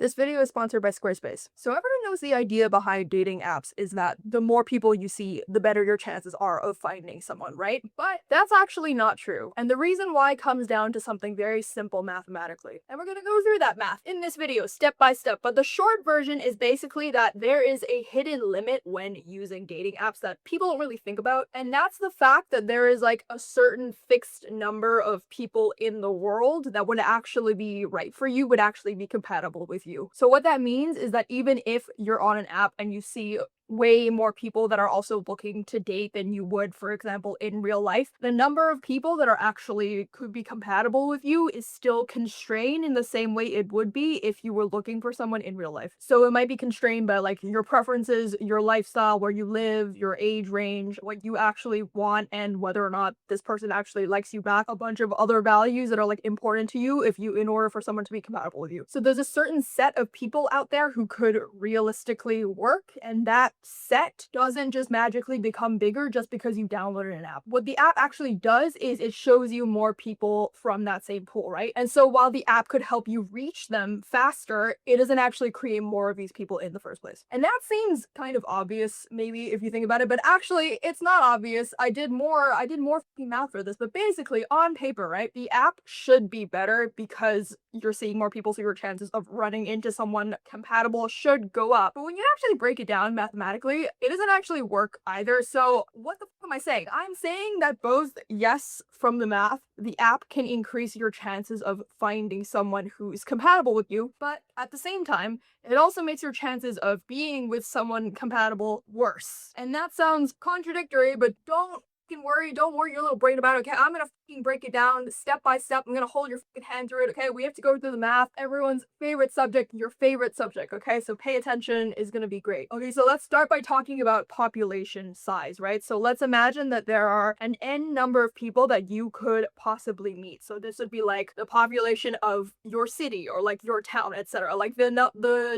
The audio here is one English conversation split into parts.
This video is sponsored by Squarespace. So everyone knows the idea behind dating apps is that the more people you see, the better your chances are of finding someone, right? But that's actually not true. And the reason why comes down to something very simple mathematically. And we're gonna go through that math in this video step by step. But the short version is basically that there is a hidden limit when using dating apps that people don't really think about. And that's the fact that there is like a certain fixed number of people in the world that would actually be right for you, would actually be compatible with you. So what that means is that even if you're on an app and you see way more people that are also looking to date than you would, for example, in real life, the number of people that are actually could be compatible with you is still constrained in the same way it would be if you were looking for someone in real life. So it might be constrained by like your preferences, your lifestyle, where you live, your age range, what you actually want, and whether or not this person actually likes you back, a bunch of other values that are like important to you in order for someone to be compatible with you. So there's a certain set of people out there who could realistically work, and that set doesn't just magically become bigger just because you downloaded an app. What the app actually does is it shows you more people from that same pool, right? And so while the app could help you reach them faster, it doesn't actually create more of these people in the first place. And that seems kind of obvious, maybe if you think about it, but actually it's not obvious. I did more fucking math for this, but basically on paper, right? The app should be better because you're seeing more people, so your chances of running into someone compatible should go up. But when you actually break it down mathematically, it doesn't actually work either. So what the fuck am I saying? I'm saying that both, yes, from the math, the app can increase your chances of finding someone who's compatible with you, but at the same time, it also makes your chances of being with someone compatible worse. And that sounds contradictory, but don't worry your little brain about it, okay? I'm gonna fucking break it down step by step. I'm gonna hold your fucking hand through it, okay? We have to go through the math. Everyone's favorite subject, your favorite subject, okay? So pay attention, is gonna be great. Okay, so let's start by talking about population size, right? So let's imagine that there are an n number of people that you could possibly meet. So this would be like the population of your city or like your town, etc. Like the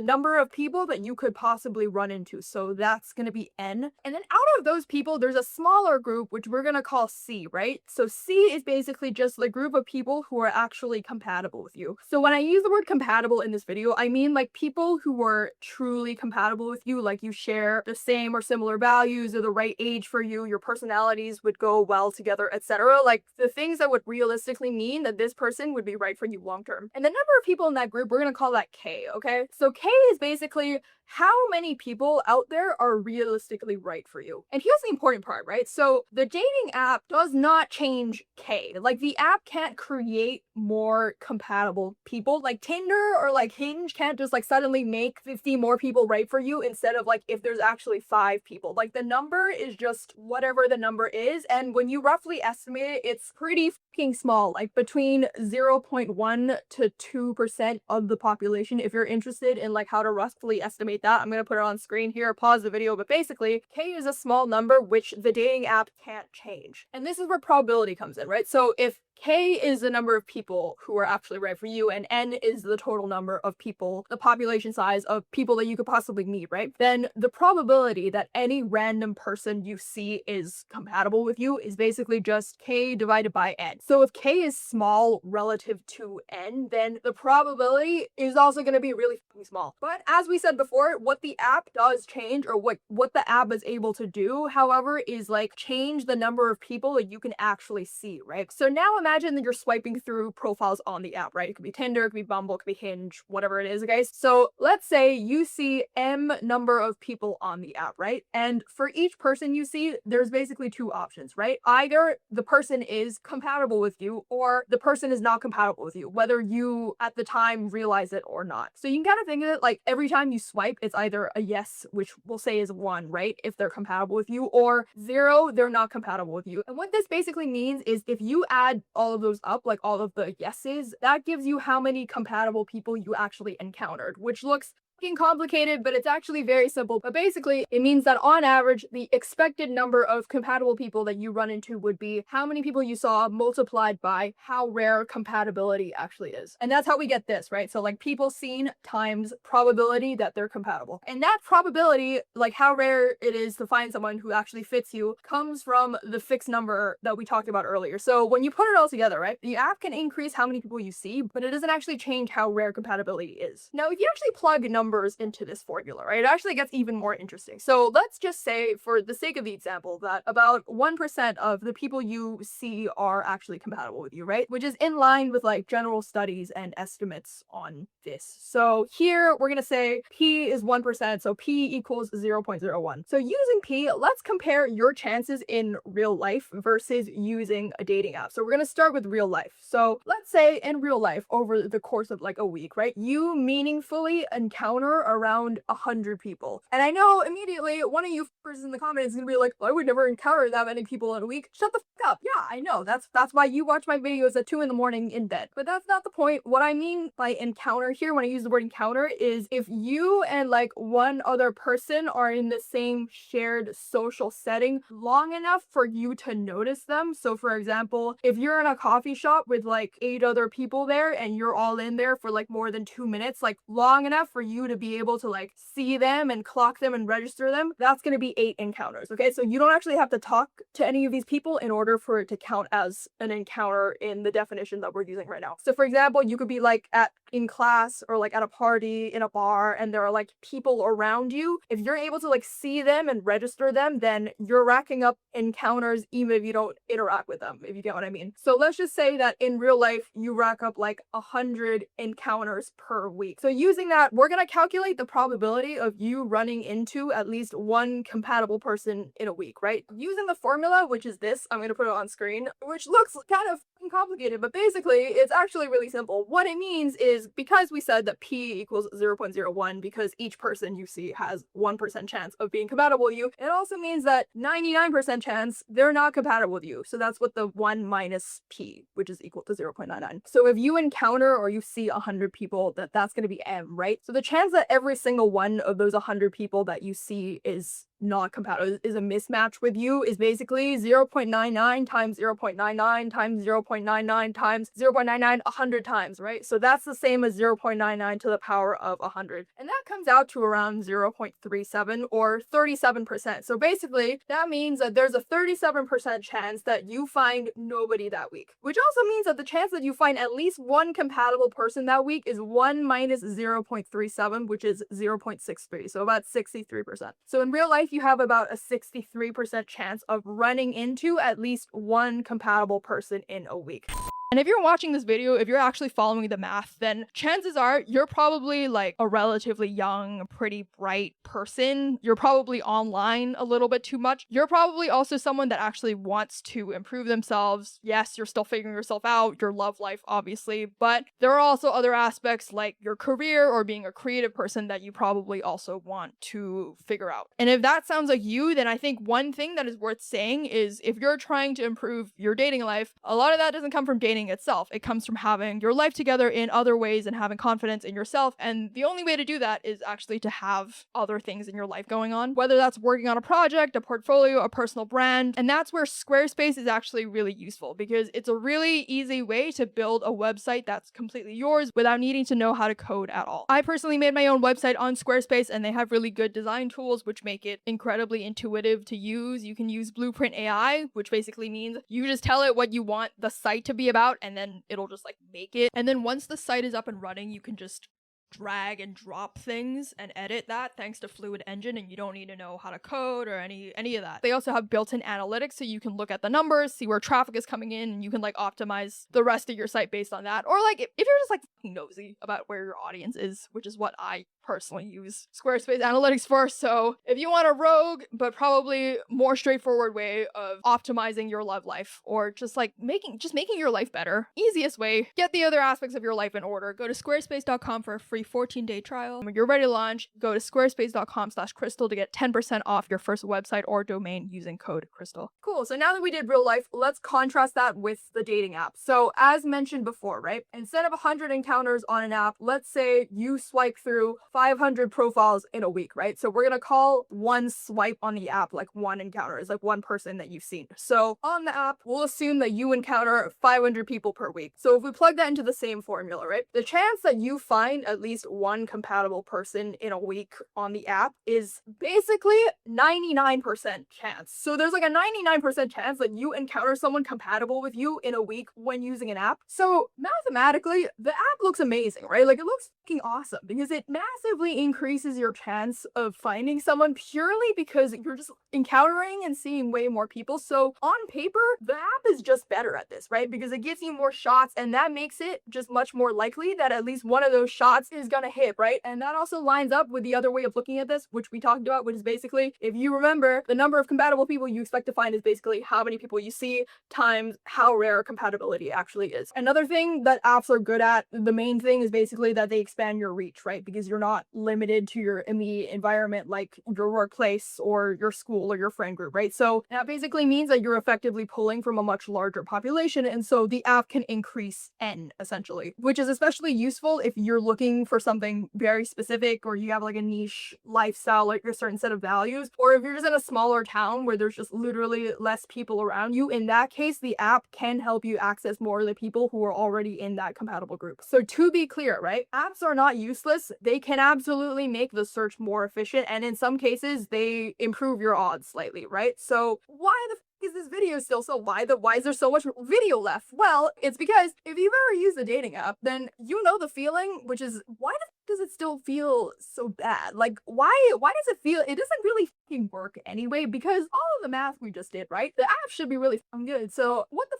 number of people that you could possibly run into. So that's gonna be n. And then out of those people, there's a smaller group, which we're gonna call C, right? So C is basically just the group of people who are actually compatible with you. So when I use the word compatible in this video, I mean like people who are truly compatible with you, like you share the same or similar values, or the right age for you, your personalities would go well together, etc. Like the things that would realistically mean that this person would be right for you long term. And the number of people in that group, we're gonna call that K, okay? So K is basically how many people out there are realistically right for you. And here's the important part, right? So the dating app does not change K. Like the app can't create more compatible people. Like Tinder or like Hinge can't just like suddenly make 50 more people right for you instead of like if there's actually 5 people. Like the number is just whatever the number is. And when you roughly estimate it, it's pretty fucking small, like between 0.1 to 2% of the population. If you're interested in like how to roughly estimate that, I'm gonna put it on screen here, pause the video, but basically K is a small number which the dating app can't change. And this is where probability comes in, right? So if K is the number of people who are actually right for you, and N is the total number of people, the population size of people that you could possibly meet, right? Then the probability that any random person you see is compatible with you is basically just K divided by N. So if K is small relative to N, then the probability is also going to be really fucking small. But as we said before, what the app does change, or what the app is able to do, however, is like change the number of people that you can actually see, right? So now imagine that you're swiping through profiles on the app, right? It could be Tinder, it could be Bumble, it could be Hinge, whatever it is, guys. So let's say you see M number of people on the app, right? And for each person you see, there's basically 2 options, right? Either the person is compatible with you or the person is not compatible with you, whether you at the time realize it or not. So you can kind of think of it like every time you swipe, it's either a yes, which we'll say is 1, right? If they're compatible with you, or 0, they're not compatible with you. And what this basically means is if you add all of those up, like all of the yeses, that gives you how many compatible people you actually encountered, which looks complicated, but it's actually very simple. But basically, it means that on average, the expected number of compatible people that you run into would be how many people you saw multiplied by how rare compatibility actually is. And that's how we get this, right? So like people seen times probability that they're compatible. And that probability, like how rare it is to find someone who actually fits you, comes from the fixed number that we talked about earlier. So when you put it all together, right, the app can increase how many people you see, but it doesn't actually change how rare compatibility is. Now, if you actually plug numbers into this formula, right, it actually gets even more interesting. So let's just say, for the sake of the example, that about 1% of the people you see are actually compatible with you, right? Which is in line with like general studies and estimates on this. So here we're gonna say P is 1%, so P equals 0.01. So using P, let's compare your chances in real life versus using a dating app. So we're gonna start with real life. So let's say in real life, over the course of like a week, right, you meaningfully encounter around 100 people. And I know immediately one of you in the comments is gonna be like, I would never encounter that many people in a week. Shut the fuck up. Yeah, I know. That's why you watch my videos at 2 in the morning in bed. But that's not the point. What I mean by encounter here, when I use the word encounter, is if you and like one other person are in the same shared social setting long enough for you to notice them. So for example, if you're in a coffee shop with like 8 other people there and you're all in there for like more than 2 minutes, like long enough for you to be able to like see them and clock them and register them, that's going to be 8 encounters. Okay, so you don't actually have to talk to any of these people in order for it to count as an encounter in the definition that we're using right now. So for example, you could be like in class or like at a party in a bar and there are like people around you. If you're able to like see them and register them, then you're racking up encounters even if you don't interact with them, if you get what I mean. So let's just say that in real life you rack up like 100 encounters per week. So using that, we're gonna calculate the probability of you running into at least one compatible person in a week, right? Using the formula, which is this, I'm gonna put it on screen, which looks kind of complicated, but basically it's actually really simple. What it means is, because we said that P equals 0.01 because each person you see has 1% chance of being compatible with you, it also means that 99% chance they're not compatible with you. So that's what the 1 minus P, which is equal to 0.99. So if you encounter or you see 100 people, that's going to be M, right? So the chance that every single one of those 100 people that you see is not compatible, is a mismatch with you, is basically 0.99 times 0.99 times 0.99 times 0.99 100 times, right? So that's the same as 0.99 to the power of 100. And that comes out to around 0.37 or 37%. So basically, that means that there's a 37% chance that you find nobody that week. Which also means that the chance that you find at least one compatible person that week is 1 minus 0.37, which is 0.63. So about 63%. So in real life, you have about a 63% chance of running into at least one compatible person in a week. And if you're watching this video, if you're actually following the math, then chances are you're probably like a relatively young, pretty bright person. You're probably online a little bit too much. You're probably also someone that actually wants to improve themselves. Yes, you're still figuring yourself out, your love life, obviously, but there are also other aspects like your career or being a creative person that you probably also want to figure out. And if that sounds like you, then I think one thing that is worth saying is if you're trying to improve your dating life, a lot of that doesn't come from dating itself. It comes from having your life together in other ways and having confidence in yourself. And the only way to do that is actually to have other things in your life going on, whether that's working on a project, a portfolio, a personal brand. And that's where Squarespace is actually really useful, because it's a really easy way to build a website that's completely yours without needing to know how to code at all. I personally made my own website on Squarespace, and they have really good design tools which make it incredibly intuitive to use. You can use Blueprint AI, which basically means you just tell it what you want the site to be about, and then it'll just like make it. And then once the site is up and running, you can just drag and drop things and edit that thanks to Fluid Engine, and you don't need to know how to code or any of that. They also have built-in analytics, so you can look at the numbers, see where traffic is coming in, and you can like optimize the rest of your site based on that. Or like if you're just like fucking nosy about where your audience is, which is what I personally use Squarespace analytics for. So if you want a rogue but probably more straightforward way of optimizing your love life, or just making your life better, easiest way, get the other aspects of your life in order, go to squarespace.com for a free 14-day trial. When you're ready to launch, go to squarespace.com/crystal to get 10% off your first website or domain using code crystal. Cool. So now that we did real life, let's contrast that with the dating app. So as mentioned before, right? Instead of 100 encounters on an app, let's say you swipe through 500 profiles in a week, right? So we're gonna call one swipe on the app like one encounter. It's like one person that you've seen. So on the app, we'll assume that you encounter 500 people per week. So if we plug that into the same formula, right? The chance that you find at least one compatible person in a week on the app is basically 99% chance. So there's like a 99% chance that you encounter someone compatible with you in a week when using an app. So mathematically, the app looks amazing, right? Like it looks fucking awesome because it massively increases your chance of finding someone purely because you're just encountering and seeing way more people. So on paper, the app is just better at this, right? Because it gives you more shots and that makes it just much more likely that at least one of those shots is gonna hit, right? And that also lines up with the other way of looking at this, which we talked about, which is basically, if you remember, the number of compatible people you expect to find is basically how many people you see times how rare compatibility actually is. Another thing that apps are good at, the main thing is basically that they expand your reach, right? Because you're not limited to your immediate environment like your workplace or your school or your friend group, right? So that basically means that you're effectively pulling from a much larger population, and so the app can increase N essentially, which is especially useful if you're looking for something very specific or you have like a niche lifestyle, like a certain set of values, or if you're just in a smaller town where there's just literally less people around you. In that case, the app can help you access more of the people who are already in that compatible group. So to be clear, right? Apps are not useless. They can absolutely make the search more efficient, and in some cases, they improve your odds slightly, right? So why the is this video still so why is there so much video left? Well, it's because if you've ever used a dating app, then you know the feeling, which is why does it still feel so bad? Like why does it feel it doesn't really fucking work anyway? Because all of the math we just did, right? The app should be really fucking good. So what the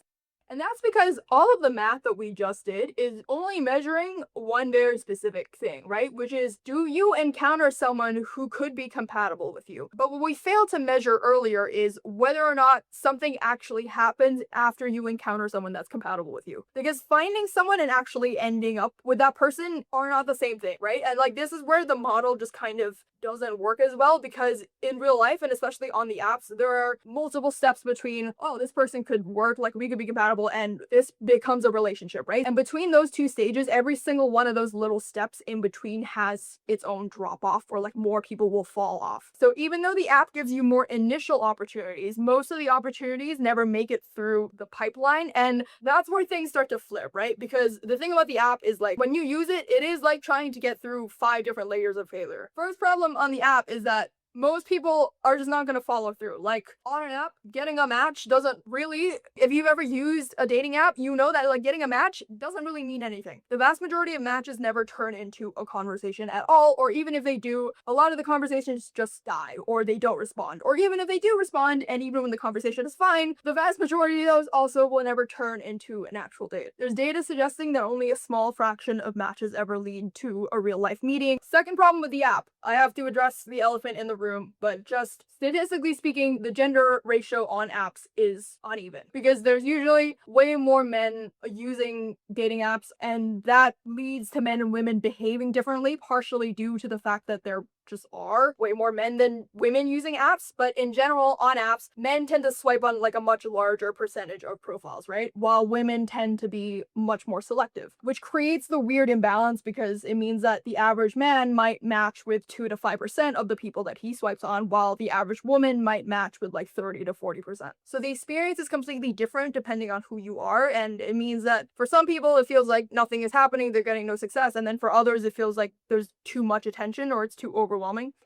and that's because all of the math that we just did is only measuring one very specific thing, right? Which is, do you encounter someone who could be compatible with you? But what we failed to measure earlier is whether or not something actually happens after you encounter someone that's compatible with you. Because finding someone and actually ending up with that person are not the same thing, right? And like this is where the model just kind of doesn't work as well, because in real life and especially on the apps, there are multiple steps between, oh, this person could work, like we could be compatible, and this becomes a relationship, right? And between those two stages, every single one of those little steps in between has its own drop off, or like more people will fall off. So even though the app gives you more initial opportunities, most of the opportunities never make it through the pipeline, and that's where things start to flip, right? Because the thing about the app is like when you use it, it is like trying to get through 5 different layers of failure. First problem on the app is that most people are just not going to follow through. Like on an app, getting a match doesn't really, if you've ever used a dating app, you know that like getting a match doesn't really mean anything. The vast majority of matches never turn into a conversation at all, or even if they do, a lot of the conversations just die, or they don't respond. Or even if they do respond, and even when the conversation is fine, the vast majority of those also will never turn into an actual date. There's data suggesting that only a small fraction of matches ever lead to a real life meeting. Second problem with the app, I have to address the elephant in the room, but just statistically speaking, the gender ratio on apps is uneven because there's usually way more men using dating apps, and that leads to men and women behaving differently, partially due to the fact that there just are way more men than women using apps. But in general, on apps, men tend to swipe on like a much larger percentage of profiles, right? While women tend to be much more selective, which creates the weird imbalance because it means that the average man might match with 2 to 5% of the people that he swipes on, while the average woman might match with like 30 to 40%. So the experience is completely different depending on who you are, and it means that for some people it feels like nothing is happening, they're getting no success, and then for others it feels like there's too much attention or it's too overwhelming.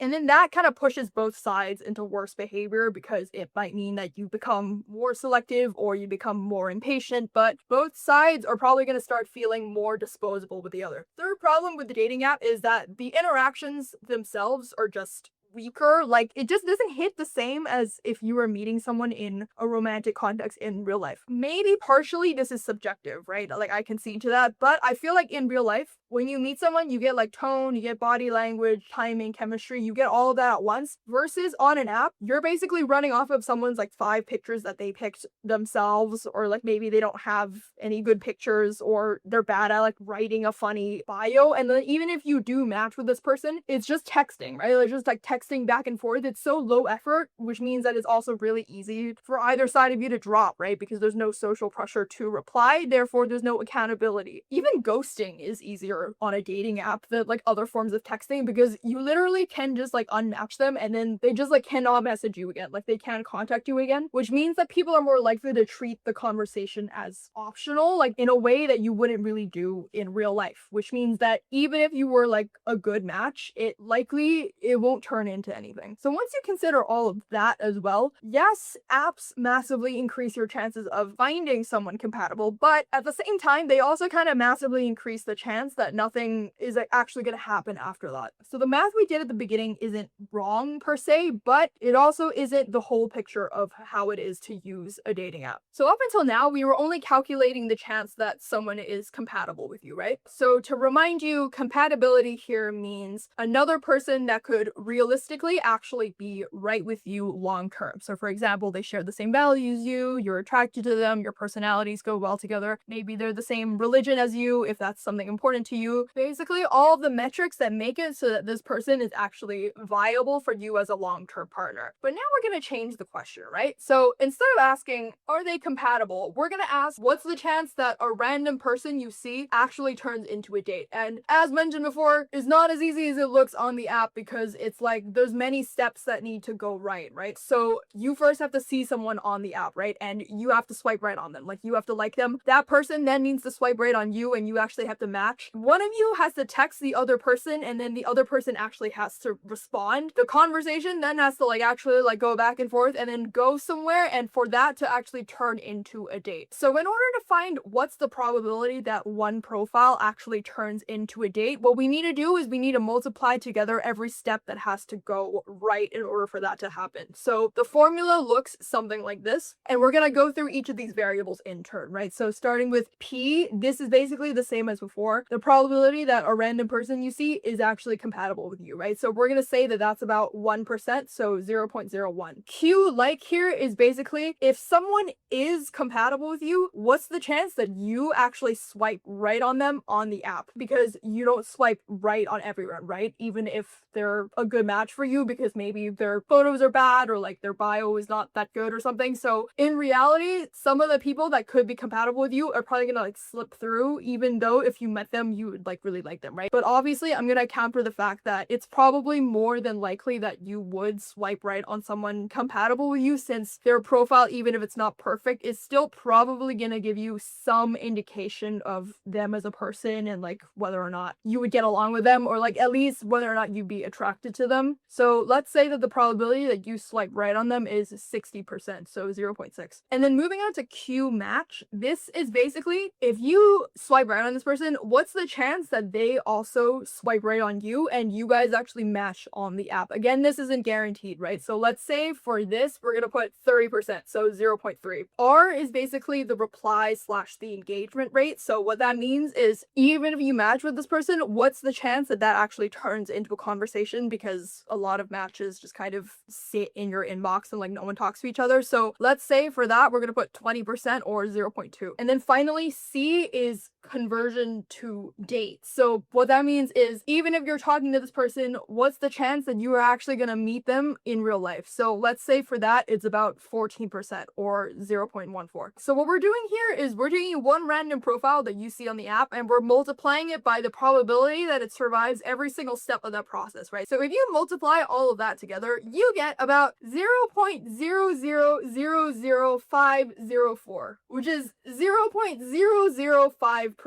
And then that kind of pushes both sides into worse behavior because it might mean that you become more selective or you become more impatient, but both sides are probably going to start feeling more disposable with the other. Third problem with the dating app is that the interactions themselves are just weaker. Like it just doesn't hit the same as if you were meeting someone in a romantic context in real life. Maybe partially this is subjective, right? Like I can see to that, but I feel like in real life, when you meet someone, you get like tone, you get body language, timing, chemistry, you get all of that at once, versus on an app, you're basically running off of someone's like 5 pictures that they picked themselves, or like maybe they don't have any good pictures, or they're bad at like writing a funny bio. And then even if you do match with this person, it's just texting, right? Like just like texting back and forth. It's so low effort, which means that it's also really easy for either side of you to drop, right? Because there's no social pressure to reply, therefore there's no accountability. Even ghosting is easier easier on a dating app than like other forms of texting, because you literally can just like unmatch them and then they just like cannot message you again. Like they can't contact you again, which means that people are more likely to treat the conversation as optional, like in a way that you wouldn't really do in real life, which means that even if you were like a good match, it won't turn into anything. So once you consider all of that as well, yes, apps massively increase your chances of finding someone compatible, but at the same time, they also kind of massively increase the chance that nothing is like, actually going to happen after that. So the math we did at the beginning isn't wrong per se, but it also isn't the whole picture of how it is to use a dating app. So up until now, we were only calculating the chance that someone is compatible with you, right? So to remind you, compatibility here means another person that could realistically actually be right with you long term. So for example, they share the same values you're attracted to them, your personalities go well together, maybe they're the same religion as you if that's something important to you. Basically all of the metrics that make it so that this person is actually viable for you as a long-term partner. But now we're going to change the question, right? So instead of asking, are they compatible, we're going to ask, what's the chance that a random person you see actually turns into a date? And as mentioned before, it's not as easy as it looks on the app, because it's like there's many steps that need to go right? So you first have to see someone on the app, right? And you have to swipe right on them. Like you have to like them. That person then needs to swipe right on you, and you actually have to match. One of you has to text the other person, and then the other person actually has to respond. The conversation then has to like actually like go back and forth and then go somewhere, and for that to actually turn into a date. So in order to find what's the probability that one profile actually turns into a date, what we need to do is we need to multiply together every step that has to go right in order for that to happen. So the formula looks something like this, and we're gonna go through each of these variables in turn, right? So starting with P, this is basically the same as before. The probability that a random person you see is actually compatible with you, right? So we're gonna say that that's about 1%, so 0.01. Q, like here, is basically if someone is compatible with you, what's the chance that you actually swipe right on them on the app? Because you don't swipe right on everyone, right? Even if they're a good match for you, because maybe their photos are bad or like their bio is not that good or something. So in reality, some of the people that could be compatible with you are probably gonna like slip through, even though if you met them, you would like really like them, right? But obviously I'm gonna account for the fact that it's probably more than likely that you would swipe right on someone compatible with you, since their profile, even if it's not perfect, is still probably gonna give you some indication of them as a person and like whether or not you would get along with them, or like at least whether or not you'd be attracted to them. So let's say that the probability that you swipe right on them is 60%, so 0.6. And then moving on to Q match, this is basically if you swipe right on this person, what's the chance that they also swipe right on you and you guys actually match on the app? Again, this isn't guaranteed, right? So let's say for this, we're gonna put 30%, so 0.3. R is basically the reply / the engagement rate. So what that means is even if you match with this person, what's the chance that that actually turns into a conversation? Because a lot of matches just kind of sit in your inbox and like no one talks to each other. So let's say for that, we're gonna put 20% or 0.2. And then finally, C is conversion to date. So what that means is even if you're talking to this person, what's the chance that you are actually going to meet them in real life? So let's say for that, it's about 14% or 0.14. So what we're doing here is we're taking one random profile that you see on the app and we're multiplying it by the probability that it survives every single step of that process, right? So if you multiply all of that together, you get about 0.000504, which is 0.005%.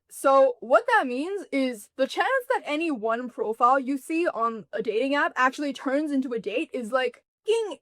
So what that means is the chance that any one profile you see on a dating app actually turns into a date is like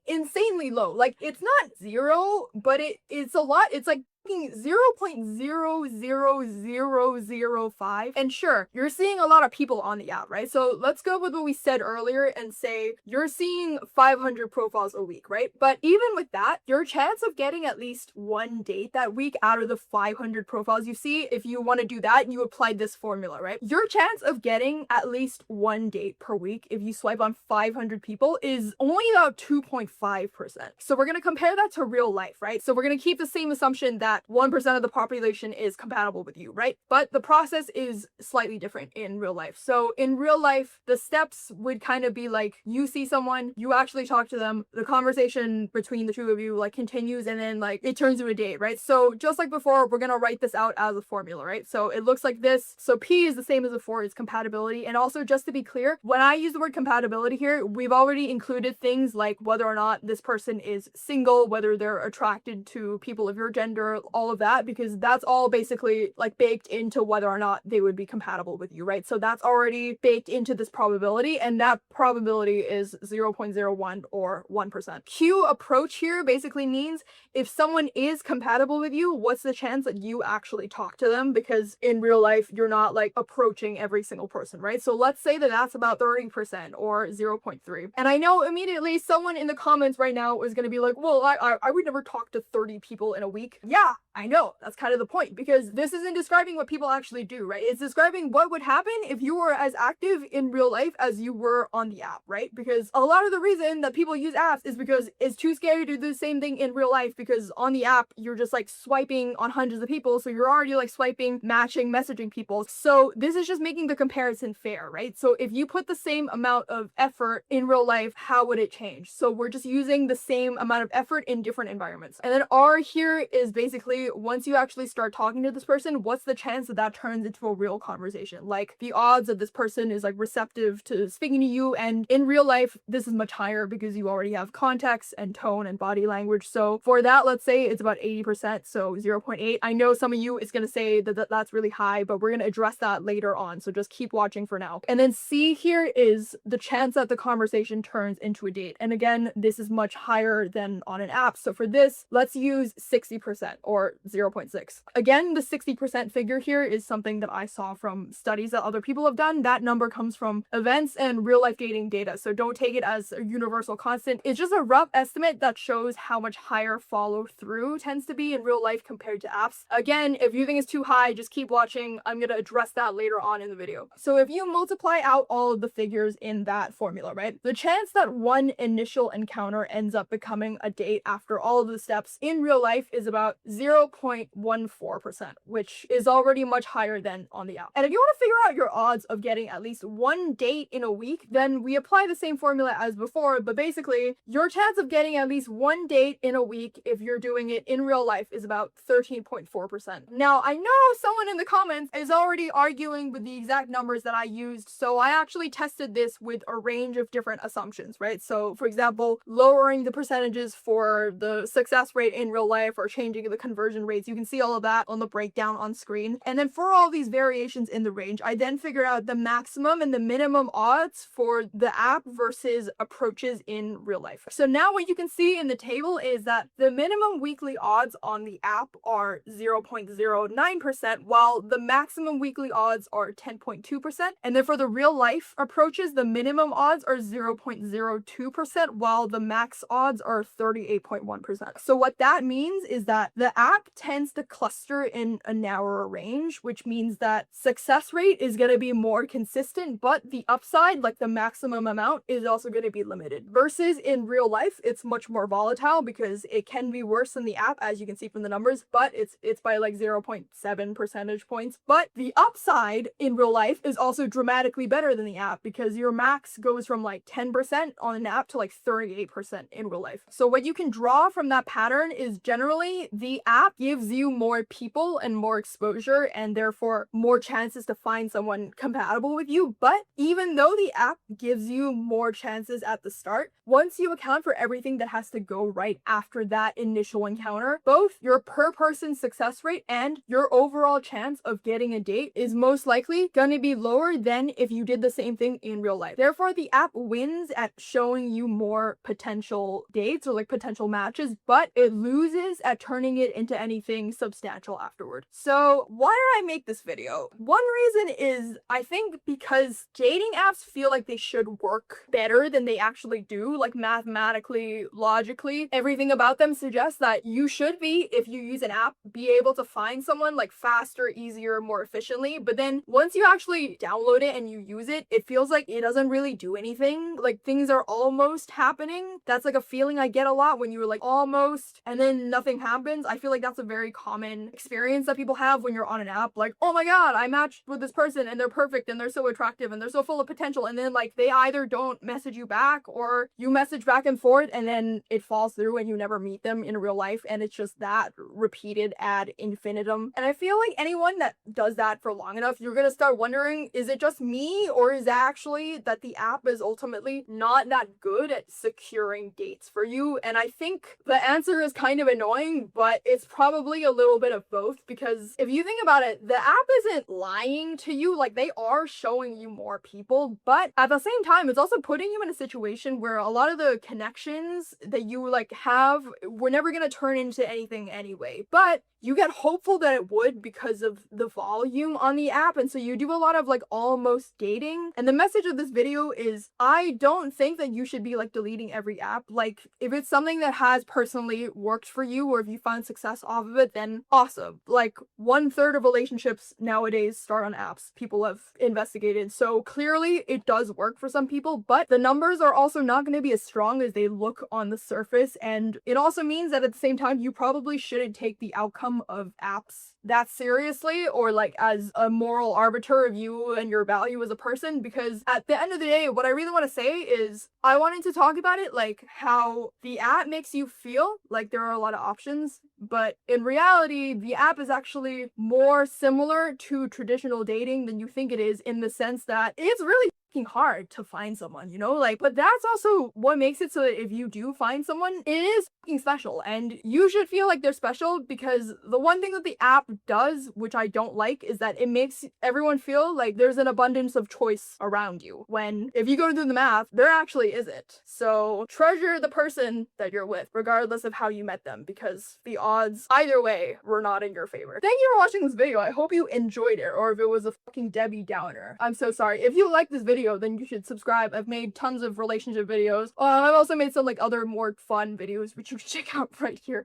insanely low. Like it's not zero, but it's a lot. It's like 0.00005. And sure, you're seeing a lot of people on the app, right? So let's go with what we said earlier and say you're seeing 500 profiles a week, right? But even with that, your chance of getting at least one date that week out of the 500 profiles you see, if you want to do that, you apply this formula, right? Your chance of getting at least one date per week if you swipe on 500 people is only about 2.5%. So we're going to compare that to real life, right? So we're going to keep the same assumption that that 1% of the population is compatible with you, right? But the process is slightly different in real life. So in real life, the steps would kind of be like, you see someone, you actually talk to them, the conversation between the two of you like continues, and then like it turns into a date, right? So just like before, we're gonna write this out as a formula, right? So it looks like this. So P is the same as before, it's compatibility. And also, just to be clear, when I use the word compatibility here, we've already included things like whether or not this person is single, whether they're attracted to people of your gender, all of that, because that's all basically like baked into whether or not they would be compatible with you, right? So that's already baked into this probability, and that probability is 0.01 or 1%. Q approach here basically means if someone is compatible with you, what's the chance that you actually talk to them? Because in real life, you're not like approaching every single person, right? So let's say that that's about 30% or 0.3. And I know immediately someone in the comments right now is going to be like, well, I would never talk to 30 people in a week. Yeah, I know. That's kind of the point, because this isn't describing what people actually do, right? It's describing what would happen if you were as active in real life as you were on the app, right? Because a lot of the reason that people use apps is because it's too scary to do the same thing in real life, because on the app, you're just like swiping on hundreds of people. So you're already like swiping, matching, messaging people. So this is just making the comparison fair, right? So if you put the same amount of effort in real life, how would it change? So we're just using the same amount of effort in different environments. And then R here is basically once you actually start talking to this person, what's the chance that that turns into a real conversation? Like the odds that this person is like receptive to speaking to you, and in real life, this is much higher because you already have context and tone and body language. So for that, let's say it's about 80%, so 0.8. I know some of you is going to say that that's really high, but we're going to address that later on. So just keep watching for now. And then C here is the chance that the conversation turns into a date. And again, this is much higher than on an app. So for this, let's use 60% or 0.6. Again, the 60% figure here is something that I saw from studies that other people have done. That number comes from events and real life dating data. So don't take it as a universal constant. It's just a rough estimate that shows how much higher follow through tends to be in real life compared to apps. Again, if you think it's too high, just keep watching. I'm going to address that later on in the video. So if you multiply out all of the figures in that formula, right, the chance that one initial encounter ends up becoming a date after all of the steps in real life is about 0.14%, which is already much higher than on the app. And if you want to figure out your odds of getting at least one date in a week, then we apply the same formula as before, but basically your chance of getting at least one date in a week if you're doing it in real life is about 13.4%. Now, I know someone in the comments is already arguing with the exact numbers that I used, so I actually tested this with a range of different assumptions, right? So for example, lowering the percentages for the success rate in real life or changing the conversion rates. You can see all of that on the breakdown on screen. And then for all these variations in the range, I then figured out the maximum and the minimum odds for the app versus approaches in real life. So now what you can see in the table is that the minimum weekly odds on the app are 0.09%, while the maximum weekly odds are 10.2%. And then for the real life approaches, the minimum odds are 0.02%, while the max odds are 38.1%. So what that means is that the app tends to cluster in a narrower range, which means that success rate is going to be more consistent, but the upside, like the maximum amount, is also going to be limited. Versus in real life, it's much more volatile because it can be worse than the app, as you can see from the numbers, but it's by like 0.7 percentage points. But the upside in real life is also dramatically better than the app, because your max goes from like 10% on an app to like 38% in real life. So what you can draw from that pattern is generally the app gives you more people and more exposure, and therefore more chances to find someone compatible with you. But even though the app gives you more chances at the start, once you account for everything that has to go right after that initial encounter, both your per person success rate and your overall chance of getting a date is most likely going to be lower than if you did the same thing in real life. Therefore, the app wins at showing you more potential dates or like potential matches, but it loses at turning it into anything substantial afterward. So why did I make this video? One reason is I think because dating apps feel like they should work better than they actually do, like mathematically, logically. Everything about them suggests that you should be, if you use an app, be able to find someone like faster, easier, more efficiently. But then once you actually download it and you use it, it feels like it doesn't really do anything. Like things are almost happening. That's like a feeling I get a lot when you're like almost and then nothing happens. I feel like that's a very common experience that people have when you're on an app. Like, oh my god, I matched with this person and they're perfect and they're so attractive and they're so full of potential, and then like they either don't message you back or you message back and forth and then it falls through and you never meet them in real life, and it's just that repeated ad infinitum. And I feel like anyone that does that for long enough, you're gonna start wondering, is it just me, or is it actually that the app is ultimately not that good at securing dates for you? And I think the answer is kind of annoying, but it's probably a little bit of both, because if you think about it, the app isn't lying to you. Like, they are showing you more people, but at the same time, it's also putting you in a situation where a lot of the connections that you like have were never gonna turn into anything anyway. But you get hopeful that it would because of the volume on the app, and so you do a lot of like almost dating. And the message of this video is, I don't think that you should be like deleting every app. Like, if it's something that has personally worked for you, or if you found success off of it, then awesome. Like, 1/3 of relationships nowadays start on apps, people have investigated, so clearly it does work for some people, but the numbers are also not going to be as strong as they look on the surface. And it also means that at the same time, you probably shouldn't take the outcome of apps that seriously, or like as a moral arbiter of you and your value as a person, because at the end of the day, what I really want to say is, I wanted to talk about it like how the app makes you feel like there are a lot of options, but in reality, the app is actually more similar to traditional dating than you think it is, in the sense that it's really hard to find someone, you know, like, but that's also what makes it so that if you do find someone, it is special, and you should feel like they're special. Because the one thing that the app does, which I don't like, is that it makes everyone feel like there's an abundance of choice around you, when if you go to do the math, there actually isn't. So treasure the person that you're with, regardless of how you met them, because the odds either way were not in your favor. Thank you for watching this video. I hope you enjoyed it, or if it was a fucking Debbie Downer, I'm so sorry. If you like this video, then you should subscribe. I've made tons of relationship videos. I've also made some like other more fun videos, which you can check out right here.